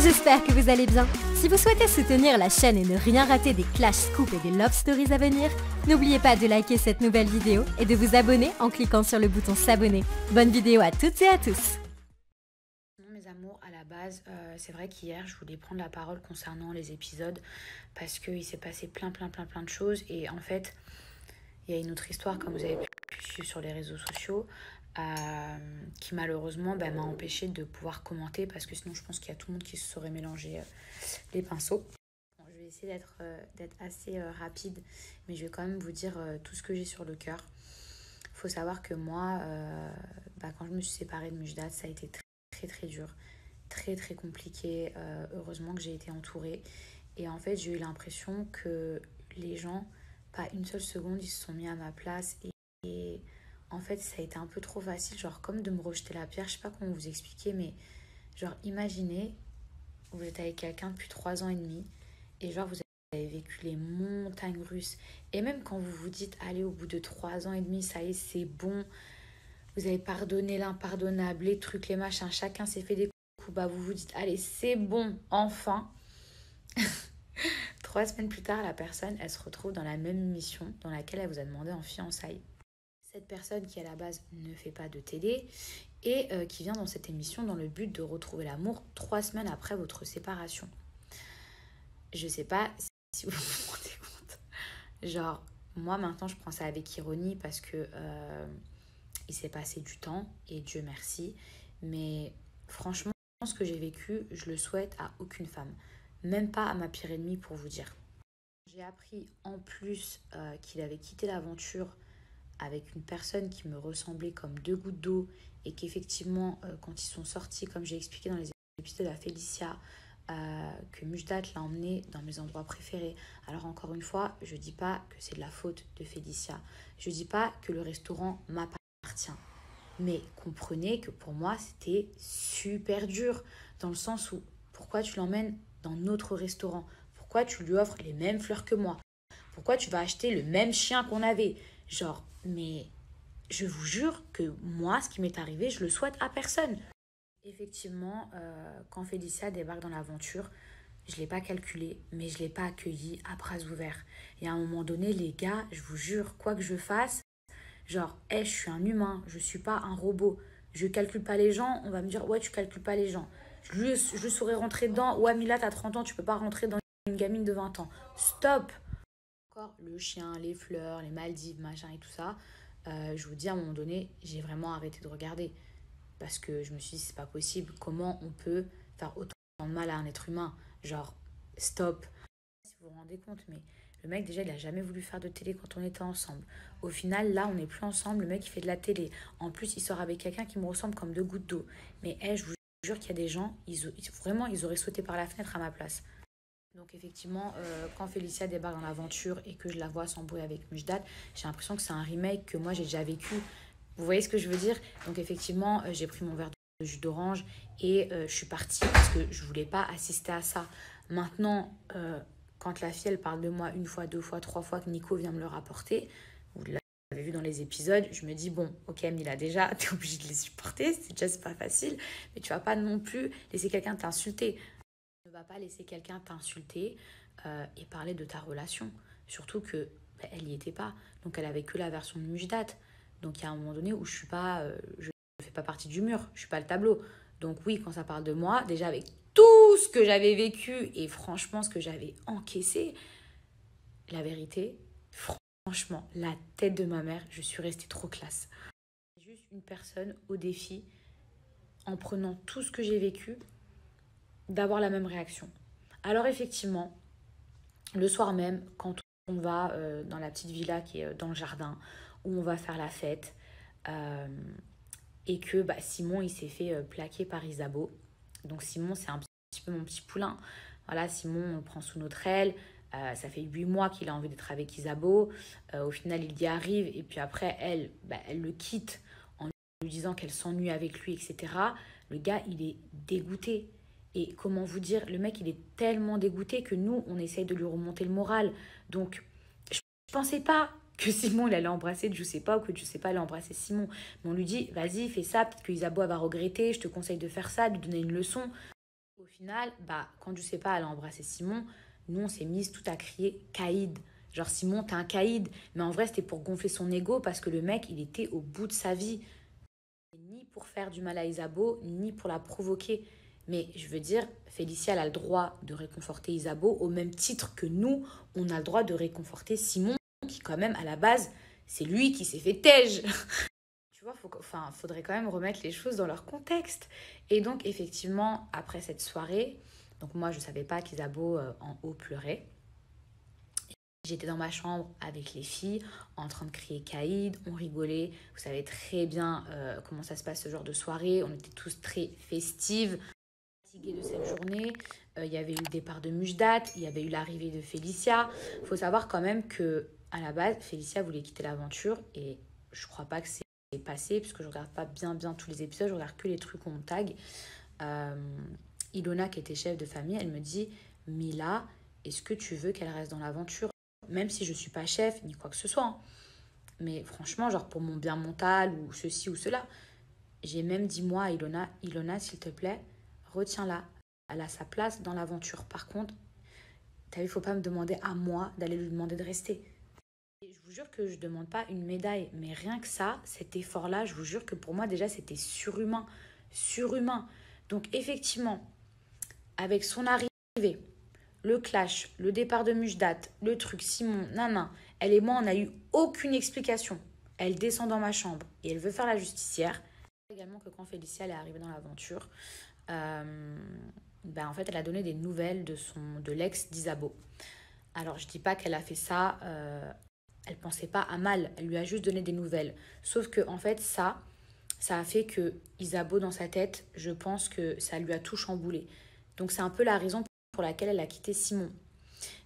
J'espère que vous allez bien. Si vous souhaitez soutenir la chaîne et ne rien rater des clash scoops et des love stories à venir, n'oubliez pas de liker cette nouvelle vidéo et de vous abonner en cliquant sur le bouton s'abonner. Bonne vidéo à toutes et à tous. Mes amours, à la base, c'est vrai qu'hier je voulais prendre la parole concernant les épisodes parce qu'il s'est passé plein de choses et en fait il y a une autre histoire, comme vous avez pu suivre sur les réseaux sociaux, qui malheureusement m'a empêché de pouvoir commenter parce que sinon je pense qu'il y a tout le monde qui se serait mélangé les pinceaux. Bon, je vais essayer d'être assez rapide, mais je vais quand même vous dire tout ce que j'ai sur le cœur. Il faut savoir que moi, quand je me suis séparée de Mujdat, ça a été très dur, très compliqué. Heureusement que j'ai été entourée et en fait j'ai eu l'impression que les gens, pas une seule seconde, ils se sont mis à ma place et en fait ça a été un peu trop facile, genre comme de me rejeter la pierre. Je sais pas comment vous expliquer, mais genre imaginez, vous êtes avec quelqu'un depuis 3 ans et demi et genre vous avez vécu les montagnes russes et même quand vous vous dites allez, au bout de 3 ans et demi ça y est, c'est bon, vous avez pardonné l'impardonnable, les trucs, les machins, chacun s'est fait des coups bas, vous vous dites allez c'est bon, enfin. 3 semaines plus tard, la personne, elle se retrouve dans la même mission dans laquelle elle vous a demandé en fiançailles. Cette personne qui à la base ne fait pas de télé et qui vient dans cette émission dans le but de retrouver l'amour 3 semaines après votre séparation. Je sais pas si vous vous rendez compte. Genre, moi maintenant je prends ça avec ironie parce que il s'est passé du temps et Dieu merci. Mais franchement, ce que j'ai vécu, je le souhaite à aucune femme. Même pas à ma pire ennemie pour vous dire. J'ai appris en plus qu'il avait quitté l'aventure avec une personne qui me ressemblait comme 2 gouttes d'eau et qu'effectivement, quand ils sont sortis, comme j'ai expliqué dans les épisodes à Félicia, que Mujdat l'a emmené dans mes endroits préférés. Alors encore une fois, je dis pas que c'est de la faute de Félicia. Je dis pas que le restaurant m'appartient. Mais comprenez que pour moi, c'était super dur dans le sens où pourquoi tu l'emmènes dans notre restaurant? Pourquoi tu lui offres les mêmes fleurs que moi? Pourquoi tu vas acheter le même chien qu'on avait? Genre, mais je vous jure que moi, ce qui m'est arrivé, je le souhaite à personne. Effectivement, quand Félicia débarque dans l'aventure, je ne l'ai pas calculé, mais je ne l'ai pas accueilli à bras ouverts. Et à un moment donné, les gars, je vous jure, quoi que je fasse, genre, je suis un humain, je ne suis pas un robot. Je ne calcule pas les gens, on va me dire, ouais, tu ne calcules pas les gens. Je saurais rentrer dedans, ouais, Mila, t'as 30 ans, tu peux pas rentrer dans une gamine de 20 ans. Stop! Encore le chien, les fleurs, les Maldives, machin et tout ça. Je vous dis, à un moment donné, j'ai vraiment arrêté de regarder. Parce que je me suis dit, c'est pas possible. Comment on peut faire autant de mal à un être humain? Genre, stop. Si vous vous rendez compte, mais le mec, déjà, il a jamais voulu faire de télé quand on était ensemble. Au final, là, on n'est plus ensemble. Le mec, il fait de la télé. En plus, il sort avec quelqu'un qui me ressemble comme 2 gouttes d'eau. Mais je vous jure qu'il y a des gens, vraiment, ils auraient sauté par la fenêtre à ma place. Donc effectivement, quand Félicia débarque dans l'aventure et que je la vois s'embrouiller avec Mujdat, j'ai l'impression que c'est un remake que moi j'ai déjà vécu. Vous voyez ce que je veux dire? Donc effectivement, j'ai pris mon verre de jus d'orange et je suis partie parce que je voulais pas assister à ça. Maintenant, quand la fille elle parle de moi 1 fois, 2 fois, 3 fois, que Nico vient me le rapporter, vous l'avez vu dans les épisodes, je me dis bon, ok Mila, déjà t'es obligée de les supporter, c'est pas facile, mais tu vas pas non plus laisser quelqu'un t'insulter. Ne va pas laisser quelqu'un t'insulter et parler de ta relation. Surtout que elle n'y était pas. Donc elle avait que la version de Mujdat. Donc il y a un moment donné où je fais pas partie du mur, je suis pas le tableau. Donc oui, quand ça parle de moi, déjà avec tout ce que j'avais vécu et franchement ce que j'avais encaissé, la vérité, franchement, la tête de ma mère, je suis restée trop classe. Juste une personne au défi, en prenant tout ce que j'ai vécu, d'avoir la même réaction. Alors effectivement, le soir même, quand on va dans la petite villa qui est dans le jardin, où on va faire la fête, et que Simon, il s'est fait plaquer par Isabeau. Donc Simon, c'est un petit peu mon petit poulain. Voilà, Simon, on le prend sous notre aile. Ça fait 8 mois qu'il a envie d'être avec Isabeau. Au final, il y arrive. Et puis après, elle le quitte en lui disant qu'elle s'ennuie avec lui, etc. Le gars, il est dégoûté. Et comment vous dire, le mec, il est tellement dégoûté que nous, on essaye de lui remonter le moral. Donc, je pensais pas que Simon, il allait embrasser je sais pas, ou que je sais pas allait embrasser Simon. Mais on lui dit, vas-y, fais ça, peut-être que Isabeau va regretter, je te conseille de faire ça, de lui donner une leçon. Au final, quand je sais pas, elle a embrassé Simon, nous on s'est mis tout à crier Caïd. Genre Simon, t'es un caïd. Mais en vrai, c'était pour gonfler son ego parce que le mec, il était au bout de sa vie. Ni pour faire du mal à Isabeau, ni pour la provoquer. Mais je veux dire, Félicia, elle a le droit de réconforter Isabeau au même titre que nous, on a le droit de réconforter Simon, qui quand même, à la base, c'est lui qui s'est fait tège. Tu vois, faudrait quand même remettre les choses dans leur contexte. Et donc, effectivement, après cette soirée, donc moi, je ne savais pas qu'Isabeau en haut pleurait. J'étais dans ma chambre avec les filles, en train de crier Caïd, on rigolait. Vous savez très bien comment ça se passe ce genre de soirée. On était tous très festives, fatigués de cette journée. Il y avait eu le départ de Mujdat, il y avait eu l'arrivée de Félicia. Il faut savoir quand même que à la base, Félicia voulait quitter l'aventure et je crois pas que c'est passé parce que je regarde pas bien tous les épisodes, je regarde que les trucs qu'on tag. Ilona, qui était chef de famille, elle me dit « Mila, est-ce que tu veux qu'elle reste dans l'aventure ?» Même si je suis pas chef, ni quoi que ce soit. Hein. Mais franchement, genre pour mon bien mental ou ceci ou cela. J'ai même dit moi à Ilona, s'il te plaît, retiens-la. Elle a sa place dans l'aventure. Par contre, t'as vu, il faut pas me demander à moi d'aller lui demander de rester. Et je vous jure que je demande pas une médaille. Mais rien que ça, cet effort-là, je vous jure que pour moi déjà, c'était surhumain. Surhumain. Donc effectivement, avec son arrivée, le clash, le départ de Mujdat, le truc, Simon, elle et moi, on n'a eu aucune explication. Elle descend dans ma chambre et elle veut faire la justicière. Également que quand Félicia elle est arrivée dans l'aventure, en fait, elle a donné des nouvelles de l'ex d'Isabeau. Alors, je dis pas qu'elle a fait ça, elle pensait pas à mal, elle lui a juste donné des nouvelles. Sauf que, en fait, ça a fait que Isabeau, dans sa tête, je pense que ça lui a tout chamboulé. Donc, c'est un peu la raison pour laquelle elle a quitté Simon.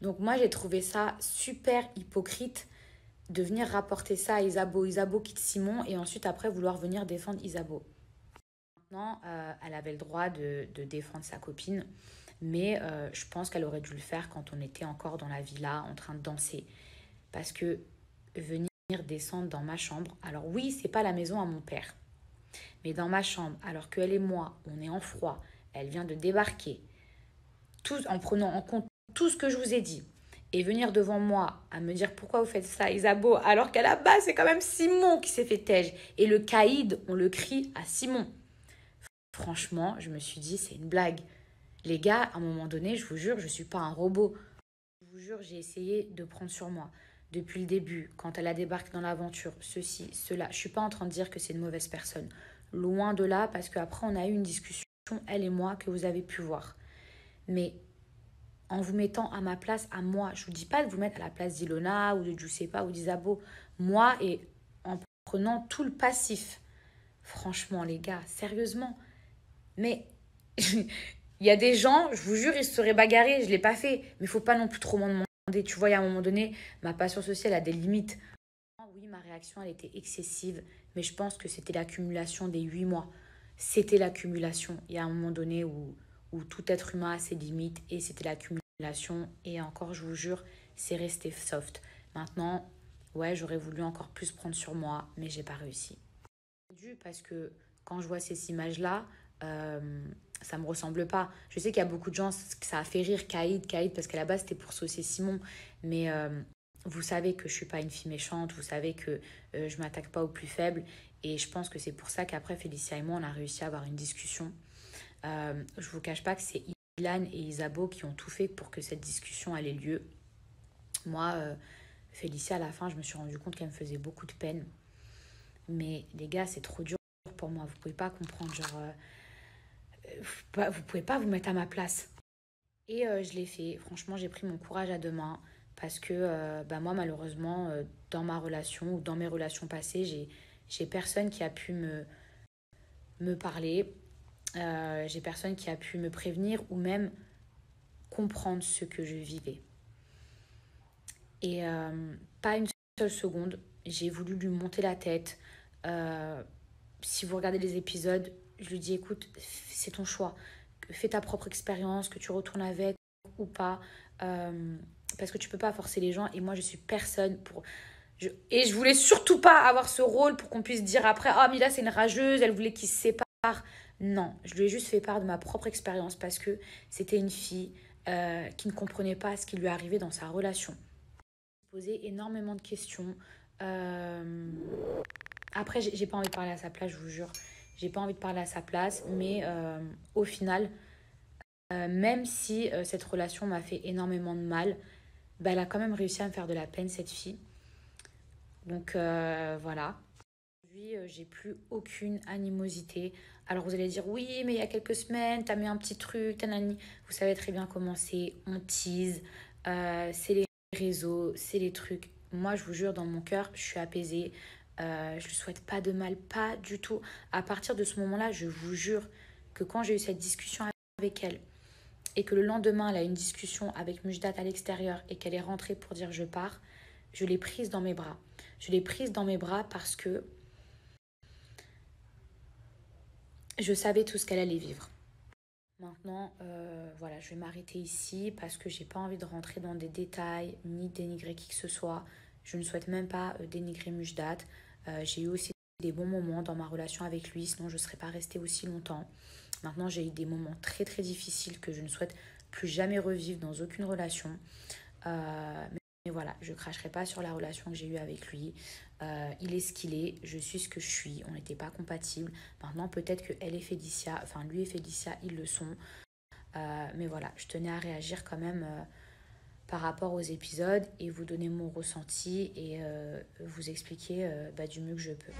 Donc moi, j'ai trouvé ça super hypocrite de venir rapporter ça à Isabeau. Isabeau quitte Simon et ensuite après vouloir venir défendre Isabeau. Maintenant, elle avait le droit de défendre sa copine, mais je pense qu'elle aurait dû le faire quand on était encore dans la villa en train de danser. Parce que venir descendre dans ma chambre, alors oui, c'est pas la maison à mon père, mais dans ma chambre, alors qu'elle et moi, on est en froid, elle vient de débarquer, tout, en prenant en compte tout ce que je vous ai dit, et venir devant moi à me dire pourquoi vous faites ça, Isabeau, alors qu'à la base, c'est quand même Simon qui s'est fait tège. Et le caïd, on le crie à Simon. Franchement, je me suis dit, c'est une blague. Les gars, à un moment donné, je vous jure, je ne suis pas un robot. Je vous jure, j'ai essayé de prendre sur moi. Depuis le début, quand elle a débarqué dans l'aventure, ceci, cela. Je ne suis pas en train de dire que c'est une mauvaise personne. Loin de là, parce qu'après, on a eu une discussion, elle et moi, que vous avez pu voir. Mais en vous mettant à ma place, à moi, je ne vous dis pas de vous mettre à la place d'Ilona ou de Giuseppa ou d'Isabeau. Moi, et en prenant tout le passif. Franchement, les gars, sérieusement. Mais il y a des gens, je vous jure, ils se seraient bagarrés. Je ne l'ai pas fait. Mais il ne faut pas non plus trop m'en demander. Tu vois, à un moment donné, ma patience aussi, elle a des limites. Oui, ma réaction, elle était excessive. Mais je pense que c'était l'accumulation des 8 mois. C'était l'accumulation. Il y a un moment donné où tout être humain a ses limites et c'était l'accumulation. Et encore, je vous jure, c'est resté soft. Maintenant, ouais, j'aurais voulu encore plus prendre sur moi, mais j'ai pas réussi. Parce que quand je vois ces images-là, ça me ressemble pas. Je sais qu'il y a beaucoup de gens que ça a fait rire Caïd, parce qu'à la base, c'était pour saucer Simon. Mais vous savez que je suis pas une fille méchante, vous savez que je m'attaque pas aux plus faibles. Et je pense que c'est pour ça qu'après, Félicia et moi, on a réussi à avoir une discussion. Je vous cache pas que c'est Ilan et Isabeau qui ont tout fait pour que cette discussion ait lieu. Moi, Félicia, à la fin, je me suis rendu compte qu'elle me faisait beaucoup de peine. Mais les gars, c'est trop dur pour moi. Vous pouvez pas comprendre, genre... vous pouvez pas vous mettre à ma place. Et je l'ai fait. Franchement, j'ai pris mon courage à deux mains. Parce que moi, malheureusement, dans ma relation ou dans mes relations passées, j'ai personne qui a pu me parler. J'ai personne qui a pu me prévenir ou même comprendre ce que je vivais. Et pas une seule seconde, j'ai voulu lui monter la tête. Si vous regardez les épisodes, je lui dis écoute, c'est ton choix. Fais ta propre expérience, que tu retournes avec ou pas. Parce que tu peux pas forcer les gens. Et moi, je suis personne pour... Et je voulais surtout pas avoir ce rôle pour qu'on puisse dire après « Oh, Mila, c'est une rageuse, elle voulait qu'ils se séparent. » Non, je lui ai juste fait part de ma propre expérience parce que c'était une fille qui ne comprenait pas ce qui lui arrivait dans sa relation. Je posais énormément de questions. Après, j'ai pas envie de parler à sa place, je vous jure. J'ai pas envie de parler à sa place, mais au final, même si cette relation m'a fait énormément de mal, bah, elle a quand même réussi à me faire de la peine, cette fille. Donc voilà. Aujourd'hui, j'ai plus aucune animosité. Alors vous allez dire, oui, mais il y a quelques semaines, t'as mis un petit truc, tanani. Vous savez très bien comment c'est, on tease, c'est les réseaux, c'est les trucs. Moi, je vous jure, dans mon cœur, je suis apaisée. Je lui souhaite pas de mal, pas du tout. À partir de ce moment-là, je vous jure que quand j'ai eu cette discussion avec elle, et que le lendemain, elle a eu une discussion avec Mujdat à l'extérieur et qu'elle est rentrée pour dire je pars, je l'ai prise dans mes bras. Je l'ai prise dans mes bras parce que je savais tout ce qu'elle allait vivre. Maintenant, voilà, je vais m'arrêter ici parce que j'ai pas envie de rentrer dans des détails ni dénigrer qui que ce soit. Je ne souhaite même pas dénigrer Mujdat. J'ai eu aussi des bons moments dans ma relation avec lui, sinon je ne serais pas restée aussi longtemps. Maintenant, j'ai eu des moments très très difficiles que je ne souhaite plus jamais revivre dans aucune relation. Mais voilà, je ne cracherai pas sur la relation que j'ai eue avec lui. Il est ce qu'il est, je suis ce que je suis. On n'était pas compatibles. Maintenant, peut-être que elle et Félicia, enfin lui et Félicia, ils le sont. Mais voilà, je tenais à réagir quand même par rapport aux épisodes et vous donner mon ressenti et vous expliquer du mieux que je peux.